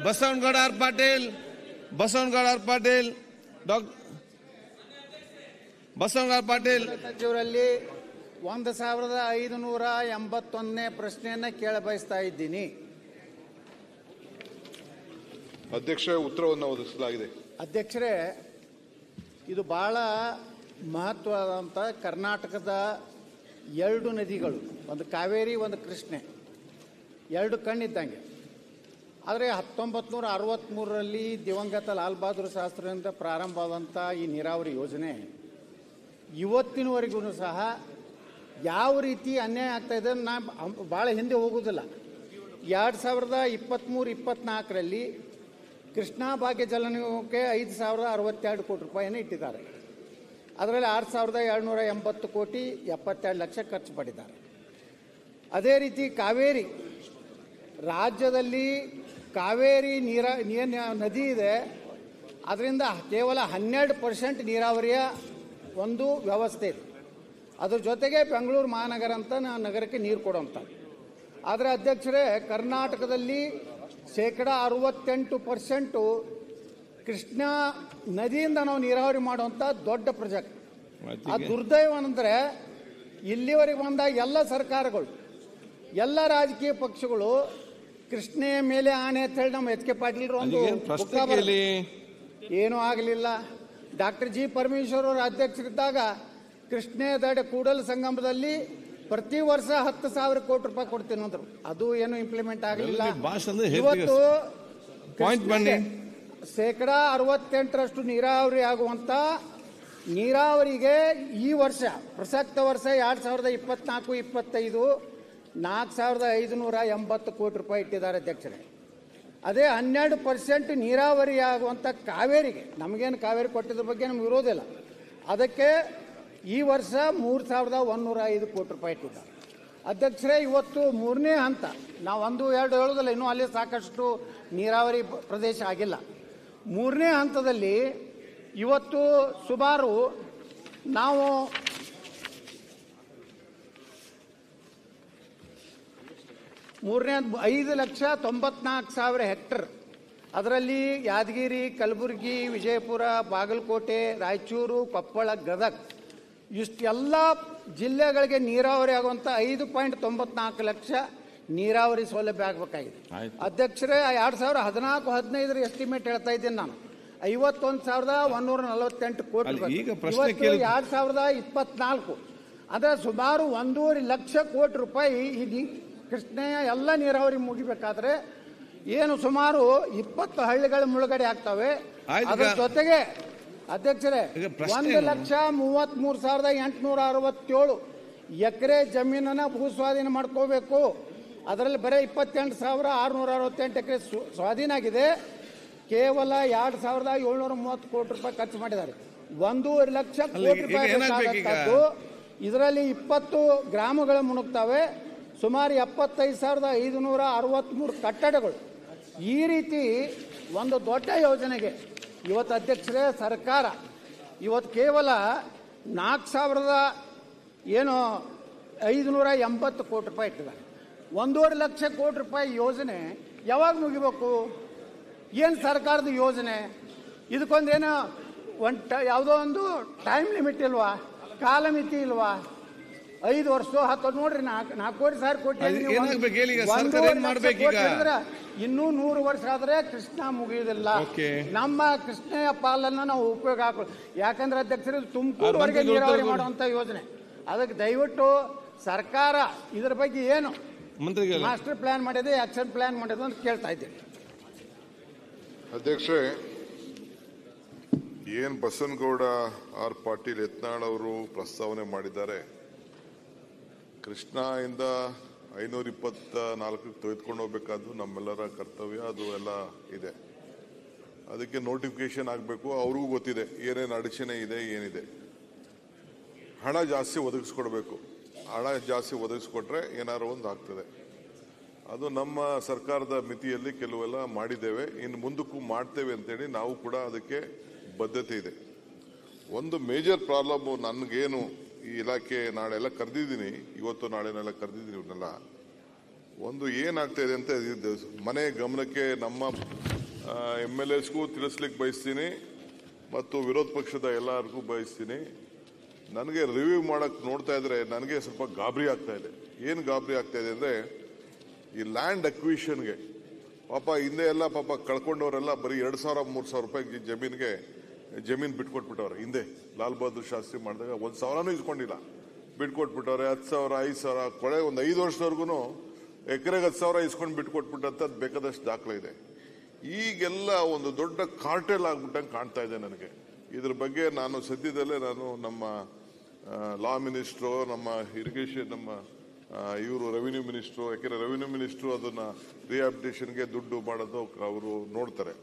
Basavanagouda R Patil, Basavanagouda R Patil, doctor Basavanagouda Patil ಸಚಿವರಲ್ಲಿ 1581ನೇ ಪ್ರಶ್ನೆಯನ್ನ ಕೇಳ ಬಯಸ್ತಾ ಇದ್ದೀನಿ. ಅಧ್ಯಕ್ಷ, ಉತ್ತರವನ್ನು ಒದಗಿಸಲಾಗಿದೆ. ಅಧ್ಯಕ್ಷರೇ, ಇದು ಬಹಳ ಮಹತ್ವದಂತ ಕರ್ನಾಟಕದ 2 ನದಿಗಳು, ಒಂದು ಕಾವೇರಿ ಒಂದು ಕೃಷ್ಣೆ, 2 ಕಣ್ಣಿದ್ದಂಗೆ. ಆದರೆ 1963ರಲ್ಲಿ ದಿವಂಗತ ಲಾಲ್ ಬಹದ್ದೂರ್ ಶಾಸ್ತ್ರಿಯಿಂದ ಪ್ರಾರಂಭವಾದಂಥ ಈ ನೀರಾವರಿ ಯೋಜನೆ ಇವತ್ತಿನವರೆಗೂ ಸಹ ಯಾವ ರೀತಿ ಅನ್ಯಾಯ ಆಗ್ತಾ ಇದೆ ನಾನು ಭಾಳ ಹಿಂದೆ ಹೋಗೋದಿಲ್ಲ. 2023-24ರಲ್ಲಿ ಕೃಷ್ಣಾ ಭಾಗ್ಯ ಜಲನಿಗಮಕ್ಕೆ 5062 ಕೋಟಿ ರೂಪಾಯಿಯನ್ನು ಇಟ್ಟಿದ್ದಾರೆ. ಅದರಲ್ಲಿ 6280 ಕೋಟಿ 72 ಲಕ್ಷ ಖರ್ಚು ಮಾಡಿದ್ದಾರೆ. ಅದೇ ರೀತಿ ಕಾವೇರಿ ರಾಜ್ಯದಲ್ಲಿ ಕಾವೇರಿ ನದಿ ಇದೆ, ಅದರಿಂದ ಕೇವಲ 12% ನೀರಾವರಿಯ ಒಂದು ವ್ಯವಸ್ಥೆ ಇದೆ. ಅದ್ರ ಜೊತೆಗೆ ಬೆಂಗಳೂರು ಮಹಾನಗರ ಅಂತ ನಗರಕ್ಕೆ ನೀರು ಕೊಡುವಂಥ. ಆದರೆ ಅಧ್ಯಕ್ಷರೇ, ಕರ್ನಾಟಕದಲ್ಲಿ 68% ಕೃಷ್ಣಾ ನದಿಯಿಂದ ನಾವು ನೀರಾವರಿ ಮಾಡುವಂಥ ದೊಡ್ಡ ಪ್ರಾಜೆಕ್ಟ್. ಆ ದುರ್ದೈವ ಅಂದರೆ ಇಲ್ಲಿವರೆಗೆ ಬಂದ ಎಲ್ಲ ಸರ್ಕಾರಗಳು, ಎಲ್ಲ ರಾಜಕೀಯ ಪಕ್ಷಗಳು ಕೃಷ್ಣೆಯ ಮೇಲೆ ಆನೆ ಅಂತ ಹೇಳಿ ನಮ್ಮ ಎಚ್ ಕೆ ಪಾಟೀಲ್ ಒಂದು ಏನೂ ಆಗಲಿಲ್ಲ. ಡಾಕ್ಟರ್ ಜಿ ಪರಮೇಶ್ವರ್ ಅವರು ಅಧ್ಯಕ್ಷರಿದ್ದಾಗ ಕೃಷ್ಣೆ ದಡ ಕೂಡಲ ಸಂಗಮದಲ್ಲಿ ಪ್ರತಿ ವರ್ಷ 10,000 ಕೋಟಿ ರೂಪಾಯಿ ಕೊಡ್ತೀನಿ ಅಂದರು. ಅದು ಏನು ಇಂಪ್ಲಿಮೆಂಟ್ ಆಗಲಿಲ್ಲ. ಇವತ್ತು 68% ನೀರಾವರಿ ಆಗುವಂತ ನೀರಾವರಿಗೆ ಈ ವರ್ಷ ಪ್ರಸಕ್ತ ವರ್ಷ 2024-25 4,580 ಕೋಟಿ ರೂಪಾಯಿ ಇಟ್ಟಿದ್ದಾರೆ ಅಧ್ಯಕ್ಷರೇ. ಅದೇ 12% ನೀರಾವರಿ ಆಗುವಂಥ ಕಾವೇರಿಗೆ, ನಮಗೇನು ಕಾವೇರಿ ಕೊಟ್ಟಿದ್ರ ಬಗ್ಗೆ ನಮ್ಗೆ ವಿರೋಧಿಲ್ಲ, ಅದಕ್ಕೆ ಈ ವರ್ಷ 3,105 ಕೋಟಿ ರೂಪಾಯಿ ಇಟ್ಟಿದ್ದಾರೆ ಅಧ್ಯಕ್ಷರೇ. ಇವತ್ತು 3ನೇ ಹಂತ, ನಾವು 1-2 ಹೇಳೋದಿಲ್ಲ, ಇನ್ನೂ ಅಲ್ಲಿ ಸಾಕಷ್ಟು ನೀರಾವರಿ ಪ್ರದೇಶ ಆಗಿಲ್ಲ. 3ನೇ ಹಂತದಲ್ಲಿ ಇವತ್ತು ಸುಮಾರು ನಾವು 5,94,000 ಹೆಕ್ಟರ್, ಅದರಲ್ಲಿ ಯಾದಗಿರಿ, ಕಲಬುರಗಿ, ವಿಜಯಪುರ, ಬಾಗಲಕೋಟೆ, ರಾಯಚೂರು, ಕೊಪ್ಪಳ, ಗದಗ ಇಷ್ಟೆಲ್ಲ ಜಿಲ್ಲೆಗಳಿಗೆ ನೀರಾವರಿ ಆಗುವಂಥ 5.94 ಲಕ್ಷ ನೀರಾವರಿ ಸೌಲಭ್ಯ ಆಗಬೇಕಾಗಿದೆ ಅಧ್ಯಕ್ಷರೇ. 2014-15 ಎಸ್ಟಿಮೇಟ್ ಹೇಳ್ತಾ ಇದ್ದೀನಿ ನಾನು, 51,148 ಕೋಟಿ ರೂಪಾಯಿ. 2024 ಅಂದರೆ ಸುಮಾರು 1.5 ಲಕ್ಷ ಕೋಟಿ ರೂಪಾಯಿ ಈ ಕೃಷ್ಣೆಯ ಎಲ್ಲ ನೀರಾವರಿ ಮುಗಿಬೇಕಾದ್ರೆ ಏನು ಸುಮಾರು 20 ಹಳ್ಳಿಗಳ ಮುಳುಗಡೆ ಆಗ್ತವೆ. ಅದರ ಜೊತೆಗೆ ಅಧ್ಯಕ್ಷರೇ 1,33,867 ಎಕರೆ ಜಮೀನನ್ನ ಭೂಸ್ವಾಧೀನ ಮಾಡ್ಕೋಬೇಕು. ಅದರಲ್ಲಿ ಬರೀ 28,668 ಎಕರೆ ಸ್ವಾಧೀನ ಆಗಿದೆ. ಕೇವಲ 2,730 ಕೋಟಿ ರೂಪಾಯಿ ಖರ್ಚು ಮಾಡಿದ್ದಾರೆ. 1.5 ಲಕ್ಷ ಕೋಟಿ ರೂಪಾಯಿ ಬೇಕಾದಂಥದ್ದು. ಇದರಲ್ಲಿ 20 ಗ್ರಾಮಗಳು ಮುಳುಗ್ತವೆ, ಸುಮಾರು 75,563 ಕಟ್ಟಡಗಳು. ಈ ರೀತಿ ಒಂದು ದೊಡ್ಡ ಯೋಜನೆಗೆ ಇವತ್ತು ಅಧ್ಯಕ್ಷರೇ ಸರ್ಕಾರ ಇವತ್ತು ಕೇವಲ 4,580 ಕೋಟಿ ರೂಪಾಯಿ ಇಟ್ಟಿದ್ದಾರೆ. 1.5 ಲಕ್ಷ ಕೋಟಿ ರೂಪಾಯಿ ಯೋಜನೆ ಯಾವಾಗ ಮುಗಿಬೇಕು? ಏನು ಸರ್ಕಾರದ ಯೋಜನೆ? ಇದಕ್ಕೊಂದೇನೋ ಯಾವುದೋ ಒಂದು ಟೈಮ್ ಲಿಮಿಟ್ ಇಲ್ವಾ, ಕಾಲಮಿತಿ ಇಲ್ವಾ? 5 ವರ್ಷ 10 ನೋಡ್ರಿ, 4,000 ಕೋಟಿ ಇನ್ನೂ 100 ವರ್ಷ ಆದ್ರೆ ಕೃಷ್ಣ ಮುಗಿಯುವುದಿಲ್ಲ. ನಮ್ಮ ಕೃಷ್ಣೆಯ ಪಾಲನ್ನ ನಾವು ಉಪಯೋಗ ಹಾಕೋ, ಯಾಕಂದ್ರೆ ಅಧ್ಯಕ್ಷರು ತುಮಕೂರುವರೆಗೆ ನೀರಾವರಿ ಮಾಡುವಂತ ಯೋಜನೆ. ಅದಕ್ಕೆ ದಯವಿಟ್ಟು ಸರ್ಕಾರ ಇದರ ಬಗ್ಗೆ ಏನು ಮಾಸ್ಟರ್ ಪ್ಲಾನ್ ಮಾಡಿದೆ, ಆಕ್ಷನ್ ಪ್ಲಾನ್ ಮಾಡಿದೆ ಅಂತ ಕೇಳ್ತಾ ಇದ್ದೇನೆ. ಅಧ್ಯಕ್ಷರೇ, ಏನ್ ಬಸವನಗೌಡ ಆರ್ ಪಾಟೀಲ್ ಯತ್ನಾಳ್ ಅವರು ಪ್ರಸ್ತಾವನೆ ಮಾಡಿದ್ದಾರೆ, ಕೃಷ್ಣ ಇಂದ 524 ತೆಗೆದುಕೊಂಡು ಹೋಗ್ಬೇಕಾದ್ದು ನಮ್ಮೆಲ್ಲರ ಕರ್ತವ್ಯ, ಅದು ಎಲ್ಲ ಇದೆ. ಅದಕ್ಕೆ ನೋಟಿಫಿಕೇಶನ್ ಆಗಬೇಕು, ಅವ್ರಿಗೂ ಗೊತ್ತಿದೆ ಏನೇನು ಅಡಚಣೆ ಇದೆ, ಏನಿದೆ. ಹಣ ಜಾಸ್ತಿ ಒದಗಿಸ್ಕೊಡ್ಬೇಕು. ಹಣ ಜಾಸ್ತಿ ಒದಗಿಸ್ಕೊಟ್ರೆ ಏನಾರು ಒಂದು ಆಗ್ತದೆ. ಅದು ನಮ್ಮ ಸರ್ಕಾರದ ಮಿತಿಯಲ್ಲಿ ಕೆಲವೆಲ್ಲ ಮಾಡಿದ್ದೇವೆ, ಇನ್ನು ಮುಂದಕ್ಕೂ ಮಾಡ್ತೇವೆ ಅಂತೇಳಿ ನಾವು ಕೂಡ ಅದಕ್ಕೆ ಬದ್ಧತೆ ಇದೆ. ಒಂದು ಮೇಜರ್ ಪ್ರಾಬ್ಲಮ್ ನನಗೇನು, ಈ ಇಲಾಖೆ ನಾಳೆಲ್ಲ ಕರೆದಿದ್ದೀನಿ, ಇವತ್ತು ನಾಳೆನೆಲ್ಲ ಕರೆದಿದ್ದೀನಿ, ಇವನ್ನೆಲ್ಲ ಒಂದು ಏನಾಗ್ತಾ ಇದೆ ಅಂತ ಮನೆ ಗಮನಕ್ಕೆ ನಮ್ಮ MLAಸ್ಗೂ ತಿಳಿಸ್ಲಿಕ್ಕೆ ಬಯಸ್ತೀನಿ ಮತ್ತು ವಿರೋಧ ಪಕ್ಷದ ಎಲ್ಲರಿಗೂ ಬಯಸ್ತೀನಿ. ನನಗೆ ರಿವ್ಯೂ ಮಾಡಕ್ ನೋಡ್ತಾ ಇದ್ರೆ ನನಗೆ ಸ್ವಲ್ಪ ಗಾಬರಿ ಆಗ್ತಾ ಇದೆ. ಏನು ಗಾಬರಿ ಆಗ್ತಾ ಇದೆ ಅಂದ್ರೆ ಈ ಲ್ಯಾಂಡ್ ಅಕ್ವಿಷನ್ಗೆ ಪಾಪ ಹಿಂದೆ ಎಲ್ಲ ಪಾಪ ಕಳ್ಕೊಂಡವರೆಲ್ಲ ಬರೀ 2,000-3,000 ರೂಪಾಯಿ ಜಮೀನು ಬಿಟ್ಕೊಟ್ಬಿಟ್ಟವ್ರೆ. ಹಿಂದೆ ಲಾಲ್ ಬಹದ್ದೂರ್ ಶಾಸ್ತ್ರಿ ಮಾಡಿದಾಗ 1,000ನೂ ಇಸ್ಕೊಂಡಿಲ್ಲ, ಬಿಟ್ಕೊಟ್ಬಿಟ್ಟವ್ರೆ. 10,000, 5,000 ಕೊಳೆ ಒಂದು 5 ವರ್ಷದವರೆಗೂ ಎಕರೆಗೆ 10,000 ಇಸ್ಕೊಂಡು ಬಿಟ್ಕೊಟ್ಬಿಟ್ಟಂತದ್ದು ಬೇಕಾದಷ್ಟು ದಾಖಲೆ ಇದೆ. ಈಗೆಲ್ಲ ಒಂದು ದೊಡ್ಡ ಕಾರ್ಟೆಲ್ ಆಗ್ಬಿಟ್ಟಂಗೆ ಕಾಣ್ತಾ ಇದೆ ನನಗೆ. ಇದ್ರ ಬಗ್ಗೆ ನಾನು ಸದ್ಯದಲ್ಲೇ ನಮ್ಮ ಲಾ ಮಿನಿಸ್ಟ್ರು, ನಮ್ಮ ಇರಿಗೇಷನ್, ನಮ್ಮ ಇವರು ರೆವಿನ್ಯೂ ಮಿನಿಸ್ಟ್ರು, ಯಾಕೆಂದ್ರೆ ರೆವಿನ್ಯೂ ಮಿನಿಸ್ಟ್ರು ಅದನ್ನ ರಿಹ್ಯಾಬಿಲಿಟೇಷನ್ಗೆ ದುಡ್ಡು ಮಾಡೋದು ಅವರು ನೋಡ್ತಾರೆ.